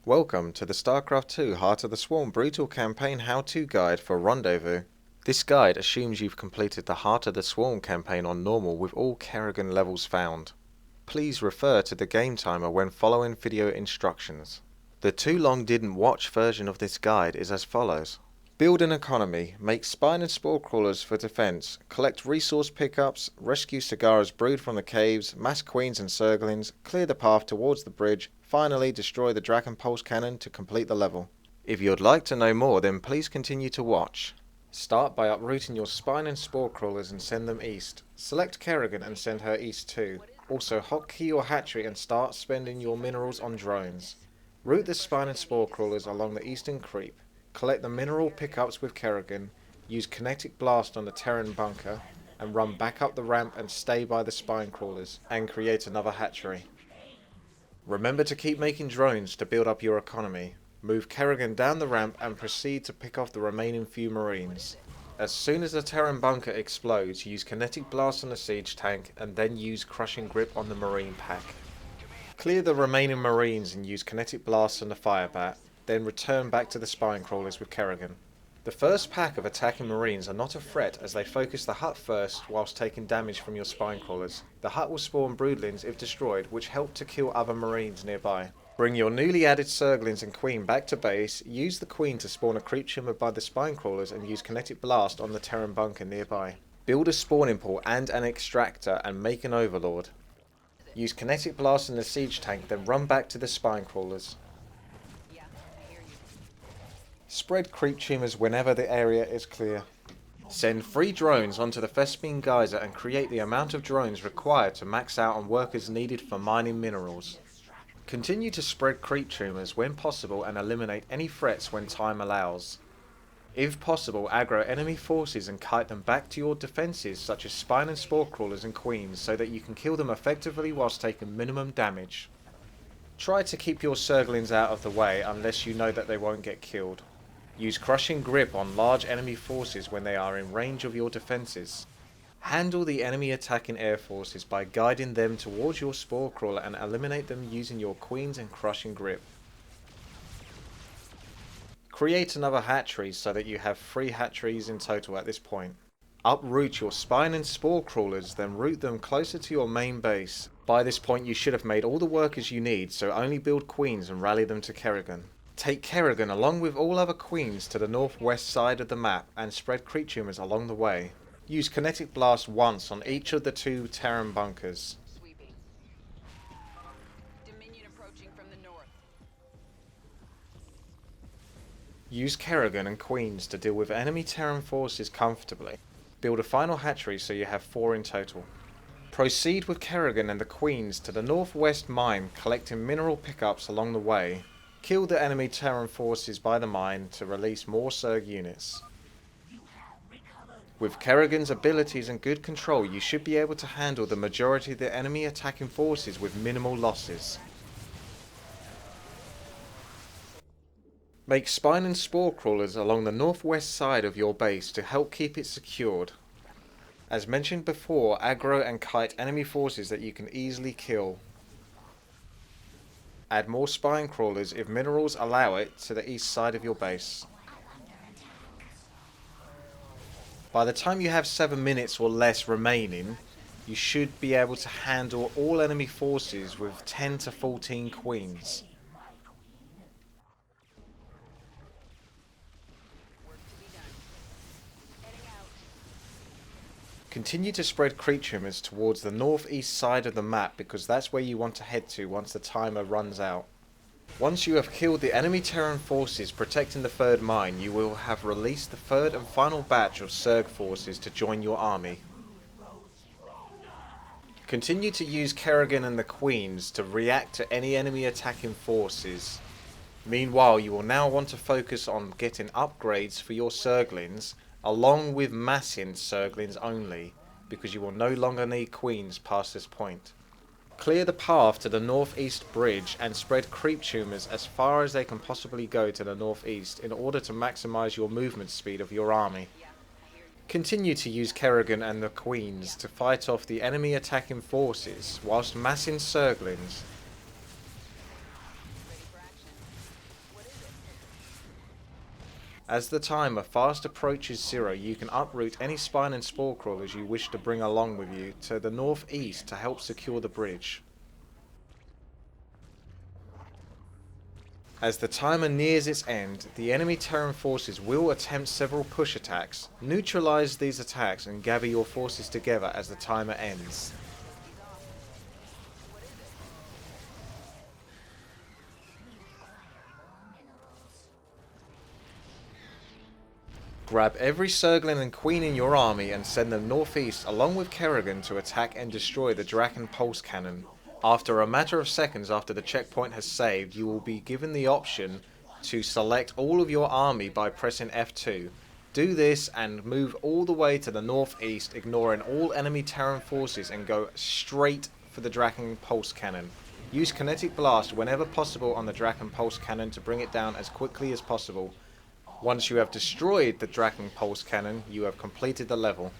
Welcome to the Starcraft 2 Heart of the Swarm Brutal Campaign How-To Guide for Rendezvous. This guide assumes you've completed the Heart of the Swarm campaign on normal with all Kerrigan levels found. Please refer to the game timer when following video instructions. The too long didn't watch version of this guide is as follows. Build an economy, make spine and spore crawlers for defense, collect resource pickups, rescue Sagara's brood from the caves, mass queens and zerglings, clear the path towards the bridge, finally destroy the dragon pulse cannon to complete the level. If you'd like to know more, then please continue to watch. Start by uprooting your spine and spore crawlers and send them east. Select Kerrigan and send her east too. Also hotkey your hatchery and start spending your minerals on drones. Route the spine and spore crawlers along the eastern creep. Collect the mineral pickups with Kerrigan, use kinetic blast on the terran bunker, and run back up the ramp and stay by the spine crawlers, and create another hatchery. Remember to keep making drones to build up your economy. Move Kerrigan down the ramp and proceed to pick off the remaining few marines. As soon as the terran bunker explodes, use kinetic blast on the siege tank and then use crushing grip on the marine pack. Clear the remaining marines and use kinetic blast on the fire bat. Then return back to the spine crawlers with Kerrigan. The first pack of attacking marines are not a threat as they focus the hut first whilst taking damage from your spine crawlers. The hut will spawn broodlings if destroyed, which help to kill other marines nearby. Bring your newly added zerglings and queen back to base, use the queen to spawn a creep tumor by the spine crawlers and use kinetic blast on the terran bunker nearby. Build a spawning pool and an extractor and make an overlord. Use kinetic blast in the siege tank, then run back to the spine crawlers. Spread creep tumors whenever the area is clear. Send 3 drones onto the Vespene geyser and create the amount of drones required to max out on workers needed for mining minerals. Continue to spread creep tumors when possible and eliminate any threats when time allows. If possible, aggro enemy forces and kite them back to your defences such as spine and spore crawlers and queens so that you can kill them effectively whilst taking minimum damage. Try to keep your zerglings out of the way unless you know that they won't get killed. Use crushing grip on large enemy forces when they are in range of your defences. Handle the enemy attacking air forces by guiding them towards your spore crawler and eliminate them using your queens and crushing grip. Create another hatchery so that you have 3 hatcheries in total at this point. Uproot your spine and spore crawlers, then route them closer to your main base. By this point you should have made all the workers you need, so only build queens and rally them to Kerrigan. Take Kerrigan along with all other queens to the northwest side of the map and spread creep tumors along the way. Use kinetic blast once on each of the 2 terran bunkers. Use Kerrigan and queens to deal with enemy terran forces comfortably. Build a final hatchery so you have 4 in total. Proceed with Kerrigan and the queens to the northwest mine, collecting mineral pickups along the way. Kill the enemy terran forces by the mine to release more Zerg units. With Kerrigan's abilities and good control, you should be able to handle the majority of the enemy attacking forces with minimal losses. Make spine and spore crawlers along the northwest side of your base to help keep it secured. As mentioned before, aggro and kite enemy forces that you can easily kill. Add more spine crawlers if minerals allow it to the east side of your base. By the time you have 7 minutes or less remaining, you should be able to handle all enemy forces with 10 to 14 queens. Continue to spread creep tumors towards the northeast side of the map because that's where you want to head to once the timer runs out. Once you have killed the enemy terran forces protecting the 3rd mine, you will have released the 3rd and final batch of Zerg forces to join your army. Continue to use Kerrigan and the queens to react to any enemy attacking forces. Meanwhile, you will now want to focus on getting upgrades for your zerglings, along with massing zerglings only, because you will no longer need queens past this point. Clear the path to the northeast bridge and spread creep tumors as far as they can possibly go to the northeast in order to maximize your movement speed of your army. Continue to use Kerrigan and the queens to fight off the enemy attacking forces whilst massing zerglings. As the timer fast approaches 0, you can uproot any spine and spore crawlers you wish to bring along with you to the northeast to help secure the bridge. As the timer nears its end, the enemy Terran forces will attempt several push attacks. Neutralize these attacks and gather your forces together as the timer ends. Grab every Zergling and Queen in your army and send them northeast along with Kerrigan to attack and destroy the Draken Pulse Cannon. After a matter of seconds after the checkpoint has saved, you will be given the option to select all of your army by pressing F2. Do this and move all the way to the northeast, ignoring all enemy Terran forces, and go straight for the Draken Pulse Cannon. Use kinetic blast whenever possible on the Draken Pulse Cannon to bring it down as quickly as possible. Once you have destroyed the Draken Pulse Cannon, you have completed the level.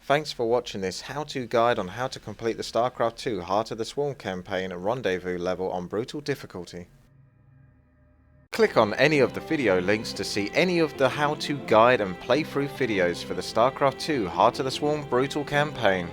Thanks for watching this how-to guide on how to complete the Starcraft 2 Heart of the Swarm campaign Rendezvous level on brutal difficulty. Click on any of the video links to see any of the how-to guide and playthrough videos for the Starcraft 2 Heart of the Swarm brutal campaign.